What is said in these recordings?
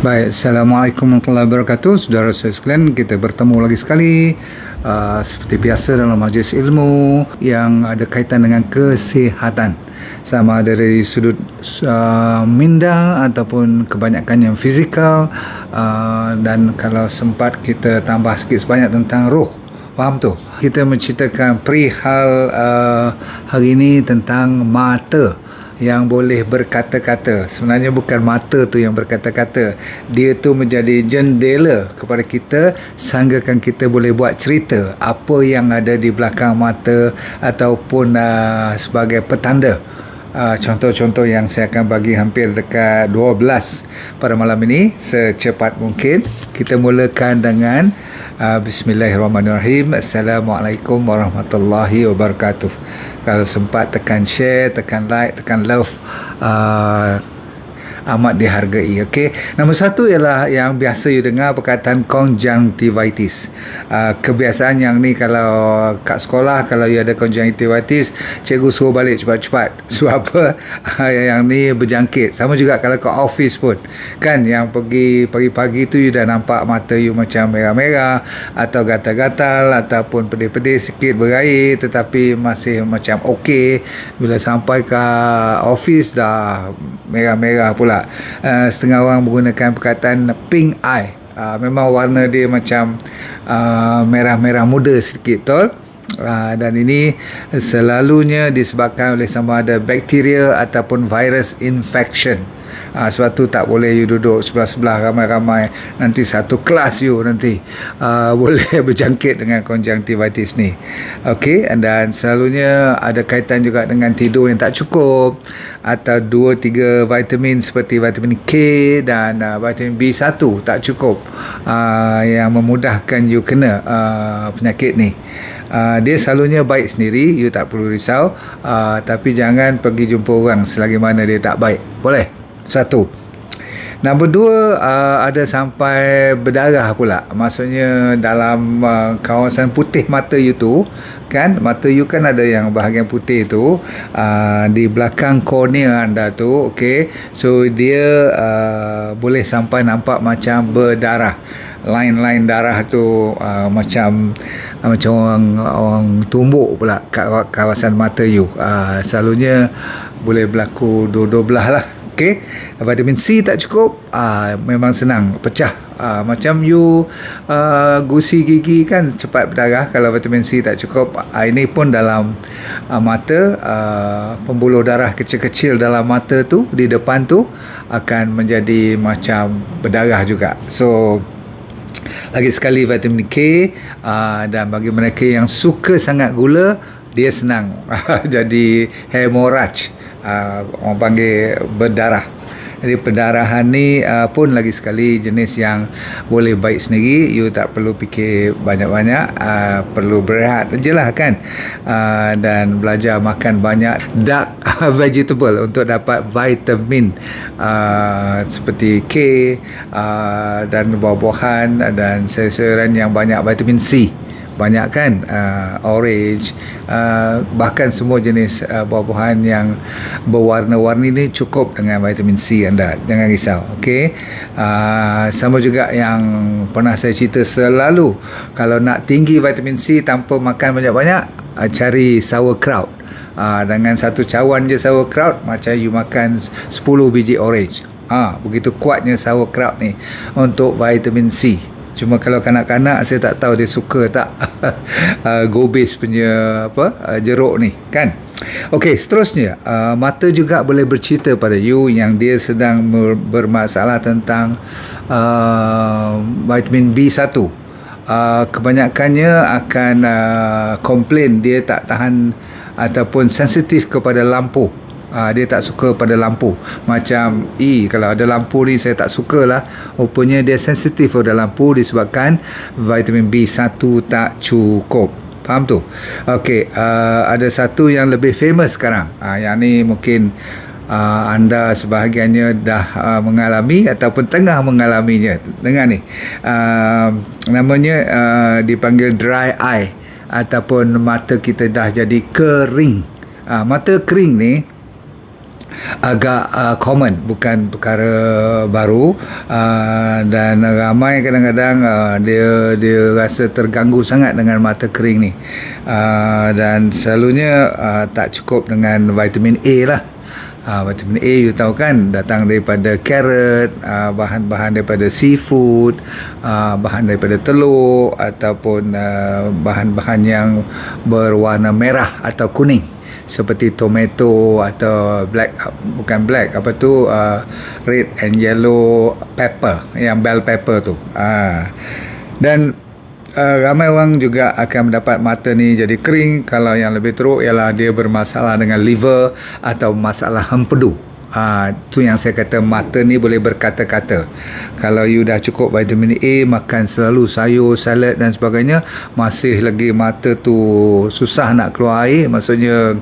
Baik, Assalamualaikum warahmatullahi wabarakatuh. Saudara saya sekalian, kita bertemu lagi sekali seperti biasa dalam majlis ilmu yang ada kaitan dengan kesihatan, sama ada dari sudut minda ataupun kebanyakan yang fizikal, dan kalau sempat kita tambah sikit sebanyak tentang roh. Faham tu? Kita menceritakan perihal hari ini tentang mata yang boleh berkata-kata. Sebenarnya bukan mata tu yang berkata-kata, dia tu menjadi jendela kepada kita sehinggakan kita boleh buat cerita apa yang ada di belakang mata ataupun sebagai petanda. Contoh-contoh yang saya akan bagi hampir dekat 12 pada malam ini. Secepat mungkin kita mulakan dengan Bismillahirrahmanirrahim. Assalamualaikum warahmatullahi wabarakatuh. Kalau sempat tekan share, tekan like, tekan love, amat dihargai. Okey. Nombor satu ialah yang biasa you dengar perkataan conjunctivitis. Kebiasaan yang ni kalau kat sekolah, kalau you ada conjunctivitis, cikgu suruh balik cepat-cepat. Sebab apa? Yang ni berjangkit. Sama juga kalau kat office pun. Kan yang pergi pagi-pagi tu you dah nampak mata you macam merah-merah atau gatal-gatal ataupun pedih-pedih sikit berair, tetapi masih macam okey. Bila sampai ke office dah merah-merah pula. Setengah orang menggunakan perkataan pink eye. Memang warna dia macam merah-merah muda sikit, betul? Dan ini selalunya disebabkan oleh sama ada bakteria ataupun virus infection. Sebab tu tak boleh you duduk sebelah-sebelah ramai-ramai. Nanti satu kelas you nanti boleh berjangkit dengan conjunctivitis ni. Okey, dan selalunya ada kaitan juga dengan tidur yang tak cukup atau 2-3 vitamin seperti vitamin K dan vitamin B1 tak cukup, yang memudahkan you kena penyakit ni. Dia selalunya baik sendiri, you tak perlu risau, tapi jangan pergi jumpa orang selagi mana dia tak baik. Boleh? Satu. Nombor dua, ada sampai berdarah pula. Maksudnya dalam kawasan putih mata you tu, kan, mata you kan ada yang bahagian putih tu, di belakang kornea anda tu, okey. So dia boleh sampai nampak macam berdarah. Line-line darah tu macam orang tumbuk pula kat kawasan mata you. Selalunya boleh berlaku dua-dua belah lah. Okey, vitamin C tak cukup, memang senang pecah. Macam you gusi gigi kan cepat berdarah kalau vitamin C tak cukup. Ini pun dalam mata, pembuluh darah kecil-kecil dalam mata tu di depan tu akan menjadi macam berdarah juga. So lagi sekali vitamin K, dan bagi mereka yang suka sangat gula, dia senang jadi hemorrhage. Orang panggil berdarah. Jadi perdarahan ni pun lagi sekali jenis yang boleh baik sendiri. You tak perlu fikir banyak-banyak, perlu berehat je lah kan, dan belajar makan banyak dark vegetable untuk dapat vitamin seperti K, dan buah-buahan dan sayur-sayuran yang banyak vitamin C. Banyak kan, orange, bahkan semua jenis buah-buahan yang berwarna-warni ni cukup dengan vitamin C anda. Jangan risau. Okey. Sama juga yang pernah saya cerita selalu, kalau nak tinggi vitamin C tanpa makan banyak-banyak, cari sauerkraut. Dengan satu cawan je sauerkraut macam you makan 10 biji orange. Begitu kuatnya sauerkraut ni untuk vitamin C. Cuma kalau kanak-kanak saya tak tahu dia suka tak gobis punya jeruk ni kan. Okey, seterusnya, mata juga boleh bercerita pada you yang dia sedang bermasalah tentang vitamin B1. Kebanyakannya akan komplain dia tak tahan ataupun sensitif kepada lampu. Dia tak suka pada lampu. Macam kalau ada lampu ni saya tak sukalah. Rupanya dia sensitif pada lampu disebabkan vitamin B1 tak cukup. Faham tu? Okey, ada satu yang lebih famous sekarang. Yang ni mungkin anda sebahagiannya dah mengalami ataupun tengah mengalaminya. Dengar ni. Namanya dipanggil dry eye ataupun mata kita dah jadi kering. Mata kering ni agak common, bukan perkara baru, dan ramai kadang-kadang dia rasa terganggu sangat dengan mata kering ni, dan selalunya tak cukup dengan vitamin A lah. Vitamin A you tahu kan, datang daripada carrot, bahan-bahan daripada seafood, bahan daripada telur, ataupun bahan-bahan yang berwarna merah atau kuning seperti tomato atau red and yellow pepper, yang bell pepper tu. Dan ramai orang juga akan mendapat mata ni jadi kering. Kalau yang lebih teruk ialah dia bermasalah dengan liver atau masalah empedu. Tu yang saya kata, mata ni boleh berkata-kata. Kalau you dah cukup vitamin A, makan selalu sayur, salad dan sebagainya, masih lagi mata tu susah nak keluar air, maksudnya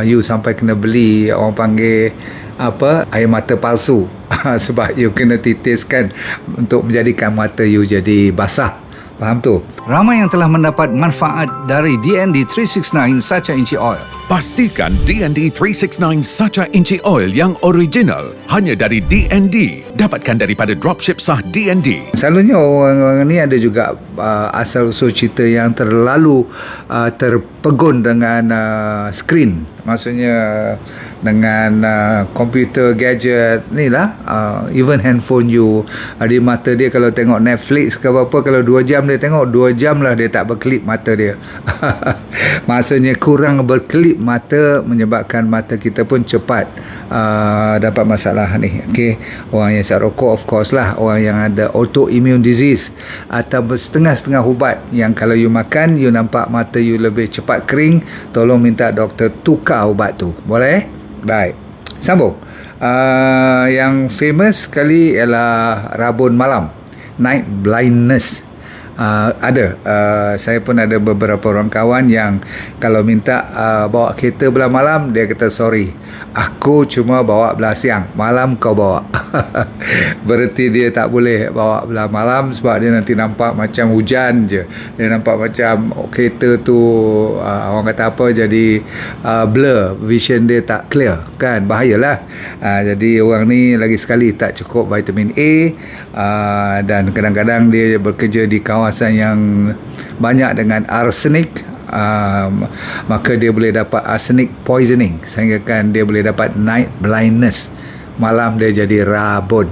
you sampai kena beli, orang panggil air mata palsu sebab you kena titiskan untuk menjadikan mata you jadi basah. Faham tu? Ramai yang telah mendapat manfaat dari DND 369 Sacha Inchi Oil. Pastikan DND 369 Sacha Inchi Oil yang original hanya dari DND. Dapatkan daripada dropship sah DND. Selalunya orang-orang ni ada juga asal-usul cerita yang terlalu terpegun dengan skrin. Maksudnya dengan komputer, gadget ni lah, even handphone you, di mata dia kalau tengok Netflix ke apa-apa, kalau 2 jam dia tengok, 2 jam lah dia tak berkelip mata dia. Maksudnya kurang berkelip mata menyebabkan mata kita pun cepat dapat masalah ni. Okay. Orang yang isap rokok, of course lah, orang yang ada autoimmune disease atau setengah-setengah ubat yang kalau you makan, you nampak mata you lebih cepat kering, tolong minta doktor tukar ubat tu. Boleh? Baik, sambung. Yang famous sekali ialah rabun malam, night blindness. Saya pun ada beberapa orang kawan yang kalau minta bawa kereta belah malam, dia kata sorry, aku cuma bawa belah siang, malam kau bawa. Berarti dia tak boleh bawa belah malam sebab dia nanti nampak macam hujan je, dia nampak macam kereta tu orang kata apa, jadi blur, vision dia tak clear kan, bahayalah. Jadi orang ni lagi sekali tak cukup vitamin A, dan kadang-kadang dia bekerja di kawasan yang banyak dengan arsenik, maka dia boleh dapat arsenic poisoning sehingga kan dia boleh dapat night blindness, malam dia jadi rabun.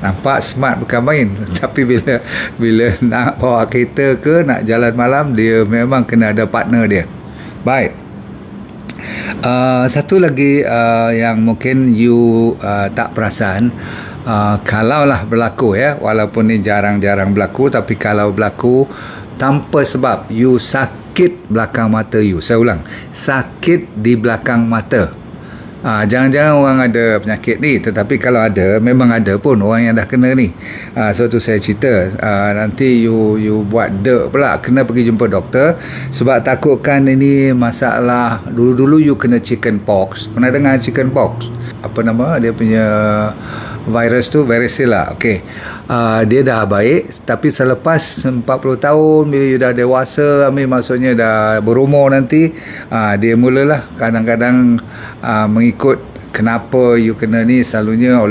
Nampak smart bukan main, tapi bila nak bawa kereta ke nak jalan malam, dia memang kena ada partner dia. Baik. Satu lagi yang mungkin you tak perasan, kalaulah berlaku ya, walaupun ni jarang-jarang berlaku, tapi kalau berlaku tanpa sebab, you sakit belakang mata you. Saya ulang, sakit di belakang mata. Jangan-jangan orang ada penyakit ni, tetapi kalau ada, memang ada pun orang yang dah kena ni. So tu saya cerita, nanti you buat dek pula, kena pergi jumpa doktor sebab takutkan ini masalah. Dulu-dulu you kena chicken pox. Pernah dengar chicken pox? Apa nama dia punya virus tu? Varicella. Okey. Dia dah baik, tapi selepas 40 tahun, bila you dah dewasa, maksudnya dah berumur nanti, dia mulalah kadang-kadang mengikut kenapa you kena ni. Selalunya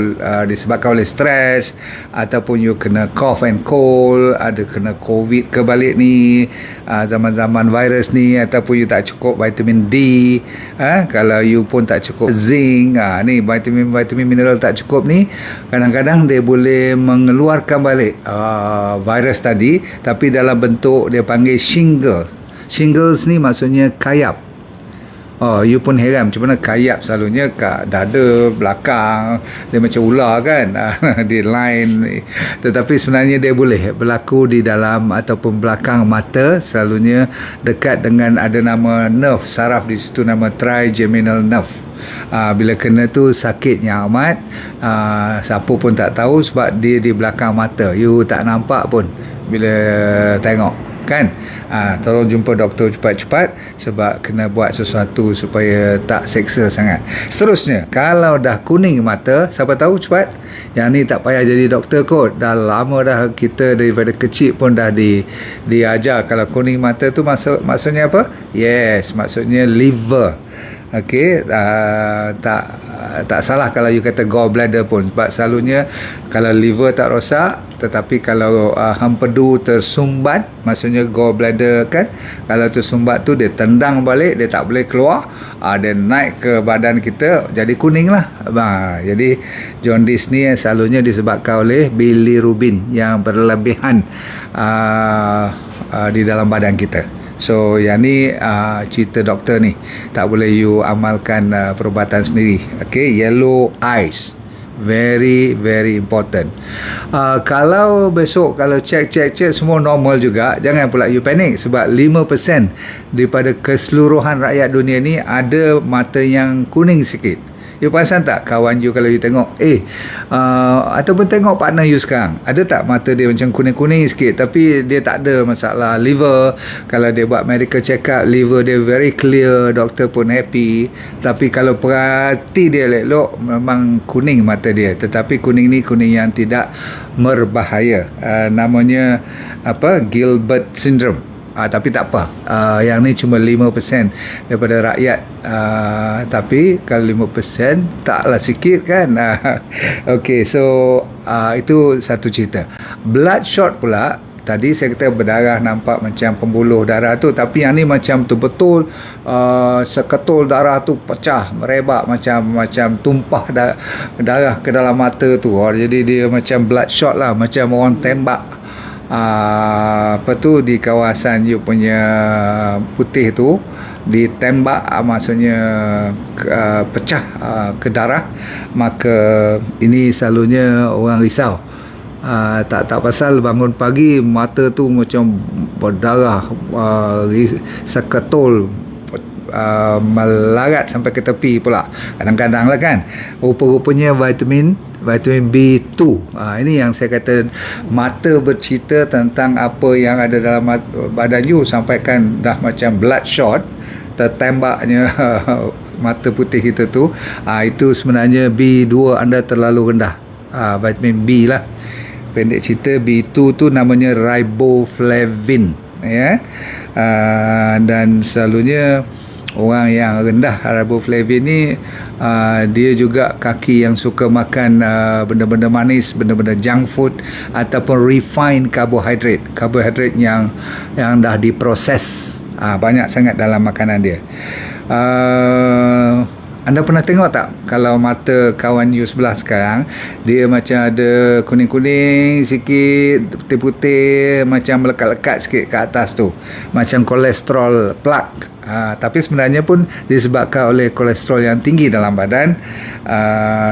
disebabkan oleh stres, ataupun you kena cough and cold, ada kena COVID ke balik ni, zaman-zaman virus ni, ataupun you tak cukup vitamin D, kalau you pun tak cukup zinc, ni vitamin mineral tak cukup ni, kadang-kadang dia boleh mengeluarkan balik virus tadi, tapi dalam bentuk dia panggil shingles ni, maksudnya kayap. You pun heran macam mana kayap, selalunya kat dada belakang, dia macam ular kan, di line. Tetapi sebenarnya dia boleh berlaku di dalam ataupun belakang mata, selalunya dekat dengan ada nama nerve saraf di situ, nama trigeminal nerve. Bila kena tu sakitnya amat, siapa pun tak tahu sebab dia di belakang mata, you tak nampak pun bila tengok kan. Tolong jumpa doktor cepat-cepat sebab kena buat sesuatu supaya tak seksa sangat. Seterusnya, kalau dah kuning mata, siapa tahu cepat, yang ni tak payah jadi doktor kot, dah lama dah, kita daripada kecil pun dah diajar kalau kuning mata tu maksudnya apa? Yes, maksudnya liver. Okey, tak salah kalau you kata gallbladder pun, sebab selalunya kalau liver tak rosak, tetapi kalau hempedu tersumbat, maksudnya gallbladder kan, kalau tersumbat tu dia tendang balik, dia tak boleh keluar, dia naik ke badan kita, jadi kuning lah. Jadi jaundice ni selalunya disebabkan oleh bilirubin yang berlebihan di dalam badan kita. So yang ni cerita doktor ni, tak boleh you amalkan perubatan sendiri. Okay, yellow eyes, very very important. Kalau besok kalau check semua normal juga, jangan pula you panik, sebab 5% daripada keseluruhan rakyat dunia ni ada mata yang kuning sikit. You perasan tak kawan you kalau you tengok ataupun tengok partner you sekarang, ada tak mata dia macam kuning-kuning sikit, tapi dia tak ada masalah liver. Kalau dia buat medical check up, liver dia very clear, doktor pun happy. Tapi kalau perhati dia elok, memang kuning mata dia, tetapi kuning ni kuning yang tidak berbahaya. Namanya Gilbert syndrome. Tapi tak apa, yang ni cuma 5% daripada rakyat, tapi kalau 5% taklah sikit kan. Okay, so itu satu cerita. Bloodshot pula, tadi saya kata berdarah nampak macam pembuluh darah tu, tapi yang ni macam tu betul seketul darah tu pecah, merebak, macam tumpah darah ke dalam mata tu. Jadi dia macam bloodshot lah, macam orang tembak di kawasan you punya putih tu, ditembak, maksudnya pecah ke darah. Maka ini selalunya orang risau, tak pasal bangun pagi mata tu macam berdarah, seketul, melarat sampai ke tepi pula kadang-kadang lah kan. Rupa-rupanya vitamin B2. Ini yang saya kata, mata bercerita tentang apa yang ada dalam badan you, sampaikan dah macam bloodshot, tertembaknya mata putih kita tu. Itu sebenarnya B2 anda terlalu rendah. Vitamin B lah, pendek cerita. B2 tu namanya riboflavin, ya. Dan selalunya orang yang rendah riboflavin ni, dia juga kaki yang suka makan benda-benda manis, benda-benda junk food, ataupun refined carbohydrate yang dah diproses, banyak sangat dalam makanan dia. Anda pernah tengok tak kalau mata kawan you sebelah sekarang, dia macam ada kuning-kuning sikit, putih-putih, macam melekat-lekat sikit ke atas tu, macam kolesterol plaque. Tapi sebenarnya pun disebabkan oleh kolesterol yang tinggi dalam badan.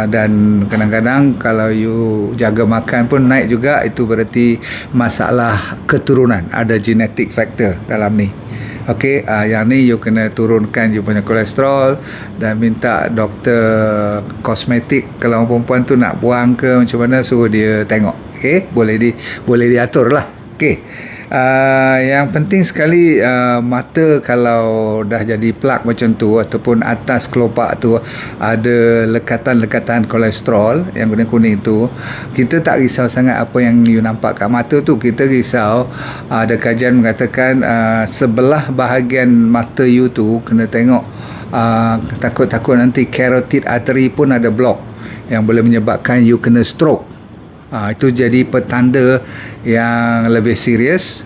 Dan kadang-kadang kalau you jaga makan pun naik juga, itu berarti masalah keturunan, ada genetic factor dalam ni. Okey, yang ni you kena turunkan you punya kolesterol dan minta doktor kosmetik, kalau orang perempuan tu nak buang ke macam mana, suruh dia tengok. Okey, boleh diatur lah. Okey. Yang penting sekali, mata kalau dah jadi plak macam tu, ataupun atas kelopak tu ada lekatan-lekatan kolesterol yang kuning-kuning tu, kita tak risau sangat apa yang you nampak kat mata tu. Kita risau, ada kajian mengatakan sebelah bahagian mata you tu kena tengok, takut-takut nanti carotid artery pun ada block yang boleh menyebabkan you kena stroke. Itu jadi petanda yang lebih serius.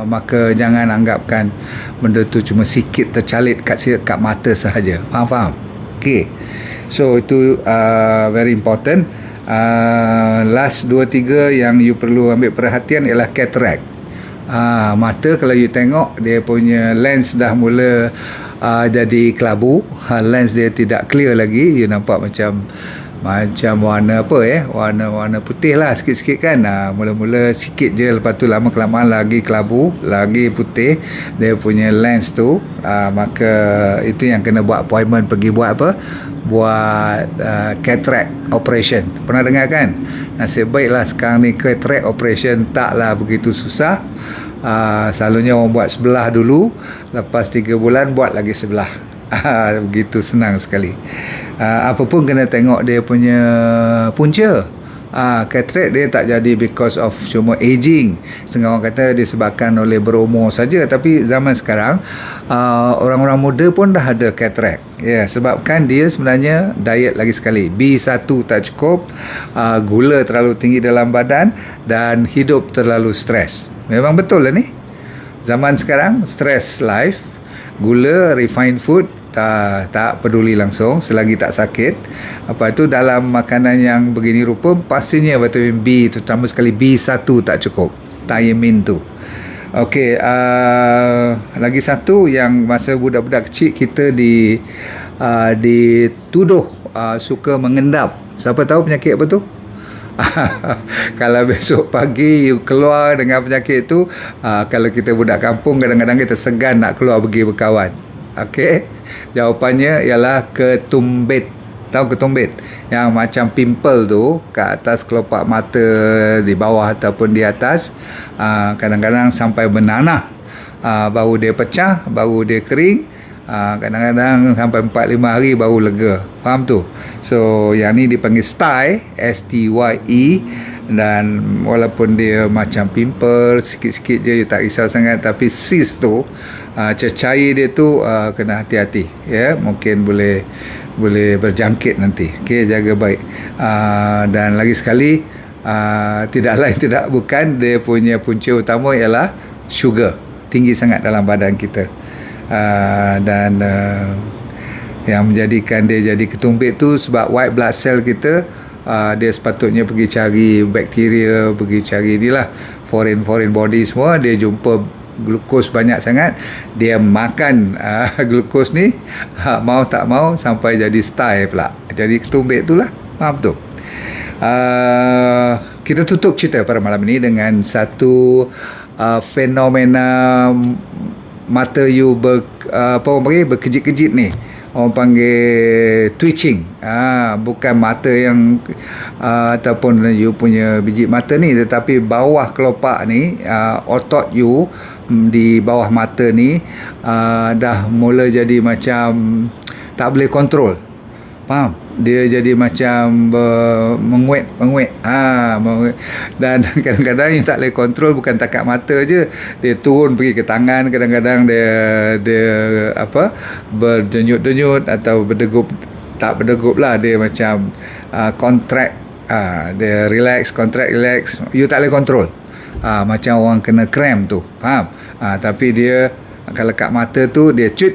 Maka jangan anggapkan benda tu cuma sikit tercalit kat mata sahaja. Faham? Okay. So itu very important. Last 2-3 yang you perlu ambil perhatian ialah cataract. Mata kalau you tengok, dia punya lens dah mula jadi kelabu. Lens dia tidak clear lagi. You nampak macam warna warna putih lah sikit-sikit kan. Mula-mula sikit je, lepas tu lama-kelamaan lagi kelabu, lagi putih dia punya lens tu. Maka itu yang kena buat appointment, pergi buat cataract operation. Pernah dengar kan? Nasib baiklah sekarang ni cataract operation taklah begitu susah. Selalunya orang buat sebelah dulu, lepas 3 bulan buat lagi sebelah. Begitu senang sekali. Apa pun kena tengok dia punya punca. Cataract dia tak jadi because of cuma aging. Setengah orang kata disebabkan oleh berumur saja, tapi zaman sekarang orang-orang muda pun dah ada cataract. Ya, sebabkan dia sebenarnya diet lagi sekali. B1 tak cukup, gula terlalu tinggi dalam badan dan hidup terlalu stres. Memang betul lah ni. Zaman sekarang stress life, gula, refined food tak peduli langsung selagi tak sakit. Apa itu dalam makanan yang begini rupa pastinya vitamin B, terutama sekali B1 tak cukup. Thiamine tu. Okey, lagi satu yang masa budak-budak kecil kita dituduh suka mengendap. Siapa tahu penyakit apa tu? Kalau besok pagi you keluar dengan penyakit tu, kalau kita budak kampung kadang-kadang kita segan nak keluar pergi berkawan. Okey, jawapannya ialah ketumbit. Tahu ketumbit? Yang macam pimple tu kat atas kelopak mata, di bawah ataupun di atas, kadang-kadang sampai bernanah, baru dia pecah, baru dia kering, kadang-kadang sampai 4-5 hari baru lega. Faham tu? So yang ni dipanggil stye, S-T-Y-E, dan walaupun dia macam pimple sikit-sikit je, you tak risau sangat, tapi cyst tu, cecair dia tu kena hati-hati, ya, mungkin boleh berjangkit nanti. Okey, jaga baik. Dan lagi sekali, tidak lain tidak bukan, dia punya punca utama ialah sugar tinggi sangat dalam badan kita. Dan yang menjadikan dia jadi ketumbit tu sebab white blood cell kita, dia sepatutnya pergi cari bakteria, pergi cari ni lah foreign body semua, dia jumpa glukos banyak sangat, dia makan glukos ni, mau tak mau sampai jadi stye pula, jadi ketumbit tu lah. Faham tu? Kita tutup cerita pada malam ini dengan satu fenomena mata you apa orang panggil berkejit-kejit ni, orang panggil twitching. Bukan mata yang ataupun you punya biji mata ni, tetapi bawah kelopak ni, otot you di bawah mata ni dah mula jadi macam tak boleh kontrol. Faham? Dia jadi macam menguat. Dan kadang-kadang yang tak boleh kontrol bukan takat mata je, dia turun pergi ke tangan, kadang-kadang dia apa, berdenyut-denyut atau berdegup, tak berdegup lah, dia macam contract, dia relax, you tak boleh kontrol. Macam orang kena cramp tu, faham? Tapi dia kalau kat mata tu dia cut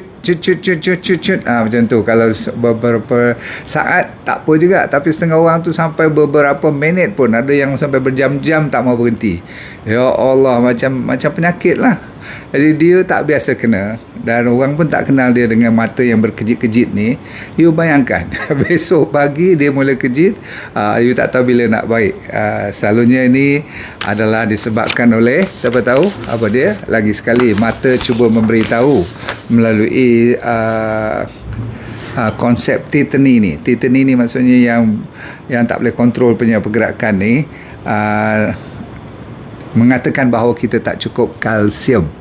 macam tu. Kalau beberapa saat tak apa juga, tapi setengah orang tu sampai beberapa minit pun, ada yang sampai berjam-jam tak mau berhenti. Ya Allah, macam penyakit lah. Jadi dia tak biasa kena, dan orang pun tak kenal dia dengan mata yang berkejit-kejit ni. You bayangkan besok pagi dia mula kejit, you tak tahu bila nak baik. Selalunya ini adalah disebabkan oleh, siapa tahu apa dia, lagi sekali mata cuba memberitahu melalui konsep tetany ni. Tetany ni maksudnya yang tak boleh kontrol punya pergerakan ni, mengatakan bahawa kita tak cukup kalsium.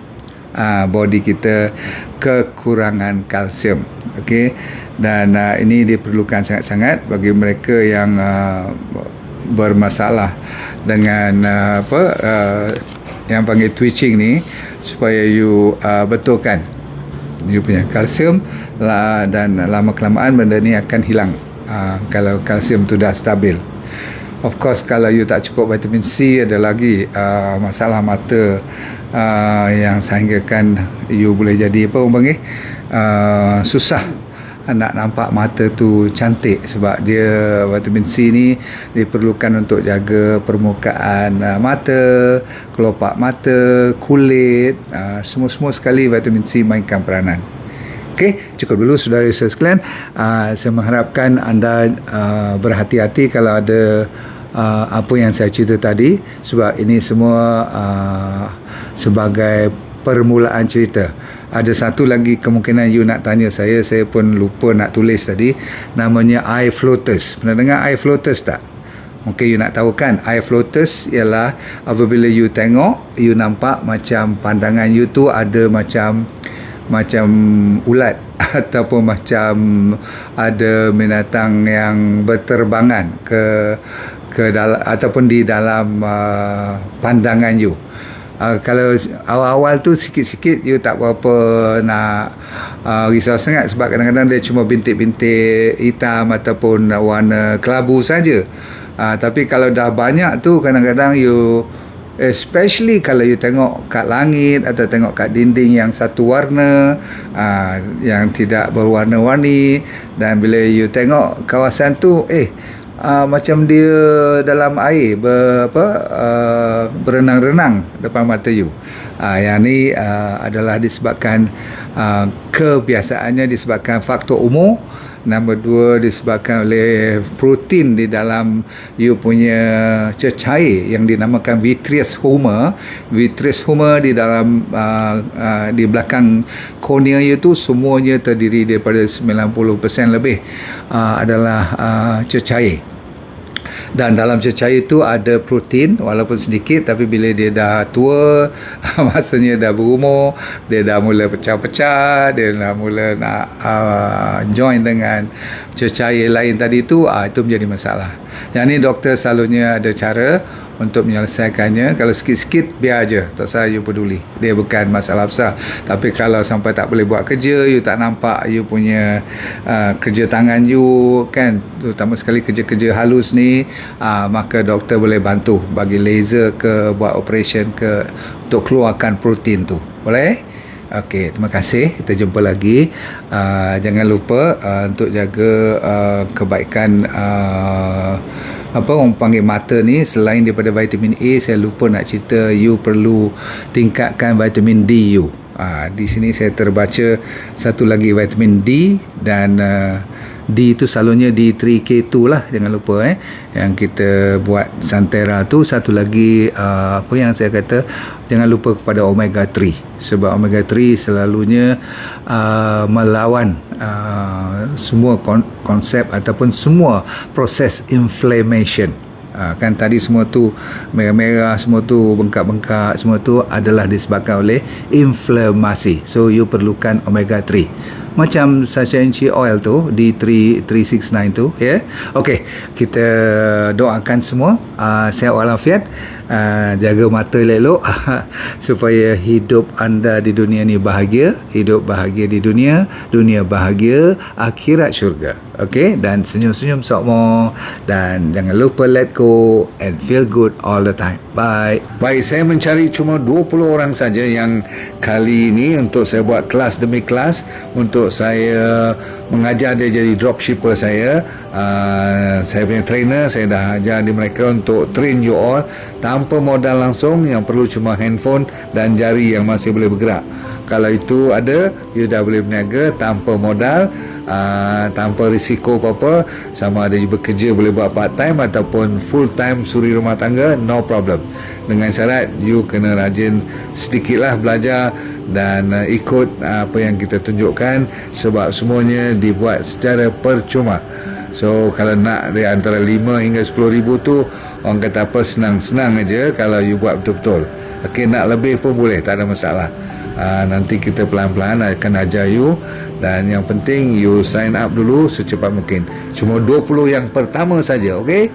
Body kita kekurangan kalsium. Okey, dan ini diperlukan sangat-sangat bagi mereka yang bermasalah dengan yang panggil twitching ni, supaya you betulkan you punya kalsium dan lama kelamaan benda ni akan hilang kalau kalsium tu dah stabil. Of course, kalau you tak cukup vitamin C, ada lagi masalah mata yang sehinggakan you boleh jadi apa orang panggil, susah nak nampak mata tu cantik, sebab dia vitamin C ni diperlukan untuk jaga permukaan mata, kelopak mata, kulit, semua sekali vitamin C mainkan peranan. Okey, cukup dulu saudara-saudara sekalian. Saya mengharapkan anda berhati-hati kalau ada apa yang saya cerita tadi, sebab ini semua sebagai permulaan cerita. Ada satu lagi kemungkinan you nak tanya saya pun lupa nak tulis tadi, namanya eye floaters. Pernah dengar eye floaters tak? Mungkin you nak tahu kan. Eye floaters ialah apabila you tengok, you nampak macam pandangan you tu ada macam ulat ataupun macam ada binatang yang berterbangan ke ke dalam ataupun di dalam pandangan you. Kalau awal-awal tu sikit-sikit you tak berapa nak risau sangat, sebab kadang-kadang dia cuma bintik-bintik hitam ataupun warna kelabu saja. Tapi kalau dah banyak tu, kadang-kadang you, especially kalau you tengok kat langit atau tengok kat dinding yang satu warna, yang tidak berwarna-warni, dan bila you tengok kawasan tu macam dia dalam air berenang-renang depan mata you. Yang ni adalah disebabkan kebiasaannya, disebabkan faktor umur. Nombor 2, disebabkan oleh protein di dalam you punya cecair yang dinamakan vitreous humor. Vitreous humor di dalam di belakang kornea you tu semuanya terdiri daripada 90% lebih adalah cecair. Dan dalam cecair itu ada protein, walaupun sedikit, tapi bila dia dah tua, maksudnya dah berumur, dia dah mula pecah-pecah, dia dah mula nak join dengan cecair lain tadi itu menjadi masalah. Yang ni doktor selalunya ada cara untuk menyelesaikannya. Kalau sikit-sikit biar aja, tak usah you peduli, dia bukan masalah besar. Tapi kalau sampai tak boleh buat kerja, you tak nampak you punya kerja tangan you kan, terutama sekali kerja-kerja halus ni, maka doktor boleh bantu bagi laser ke, buat operation ke, untuk keluarkan protein tu. Boleh? Okey, terima kasih. Kita jumpa lagi. Jangan lupa untuk jaga kebaikan orang panggil mata ni. Selain daripada vitamin A, saya lupa nak cerita, you perlu tingkatkan vitamin D you. Di sini saya terbaca satu lagi vitamin D, dan D itu selalunya D3K2 lah, jangan lupa yang kita buat Santera tu. Satu lagi apa yang saya kata, jangan lupa kepada omega 3, sebab omega 3 selalunya melawan semua konsep ataupun semua proses inflammation. Kan tadi semua tu merah-merah, semua tu bengkak-bengkak, semua tu adalah disebabkan oleh inflamasi. So you perlukan omega 3 macam Sacha Inchi Oil tu, D369 tu, ya. Okey, kita doakan semua sihat walafiat, jaga mata elok supaya hidup anda di dunia ni bahagia, hidup bahagia di dunia, dunia bahagia, akhirat syurga. Okey, dan senyum-senyum sokmo, dan jangan lupa let go and feel good all the time. Bye. Baik, saya mencari cuma 20 orang saja yang kali ini untuk saya buat kelas demi kelas, untuk saya mengajar dia jadi dropshipper saya. Saya punya trainer, saya dah ajar di mereka untuk train you all tanpa modal langsung, yang perlu cuma handphone dan jari yang masih boleh bergerak. Kalau itu ada, you dah boleh berniaga tanpa modal, tanpa risiko apa-apa. Sama ada you bekerja boleh buat part time ataupun full time suri rumah tangga, no problem. Dengan syarat you kena rajin sedikitlah belajar dan ikut apa yang kita tunjukkan, sebab semuanya dibuat secara percuma. So kalau nak dari antara 5 hingga 10 ribu tu, orang kata apa, senang-senang aja kalau you buat betul-betul. Okey, nak lebih pun boleh, tak ada masalah. Nanti kita pelan-pelan akan ajar you, dan yang penting you sign up dulu secepat mungkin. Cuma 20 yang pertama saja, okey?